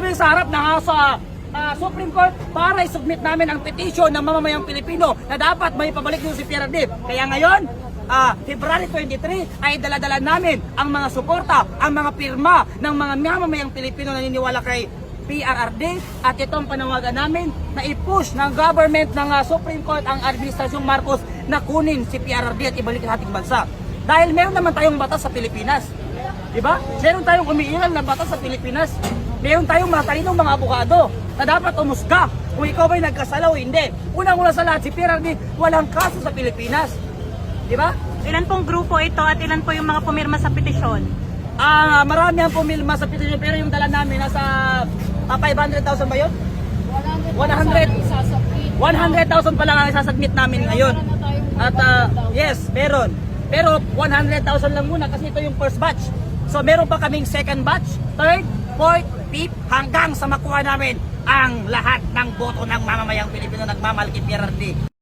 namin sa harap ng Supreme Court para i-submit namin ang petition ng mamamayang Pilipino na dapat may pabalik yung si PRRD. Kaya ngayon, February 23 ay daladala namin ang mga suporta, ang mga pirma ng mga mamamayang Pilipino na naniniwala kay PRRD at itong panawagan namin na i-push ng government ng Supreme Court ang Administrasyong Marcos na kunin si PRRD at ibalik sa ating bansa. Dahil meron naman tayong batas sa Pilipinas. Diba? Meron tayong umiiral na batas sa Pilipinas. Meron tayong matalinong mga abogado na dapat umusga kung ikaw ba'y nagkasala o hindi. Unang-una sa lahat, si PRRD walang kaso sa Pilipinas. Diba? Ilan pong grupo ito at ilan po yung mga pumirma sa petisyon? Marami ang pumirma sa petisyon pero yung dala namin nasa 500,000 ba yun? 100,000 pa lang ang isasubmit namin ngayon. At yes, meron. Pero 100,000 lang muna kasi ito yung first batch. So meron pa kaming second batch, third, fourth, fifth, hanggang sa makuha namin ang lahat ng boto ng mamamayang Pilipino nagmamahal kay PRRD.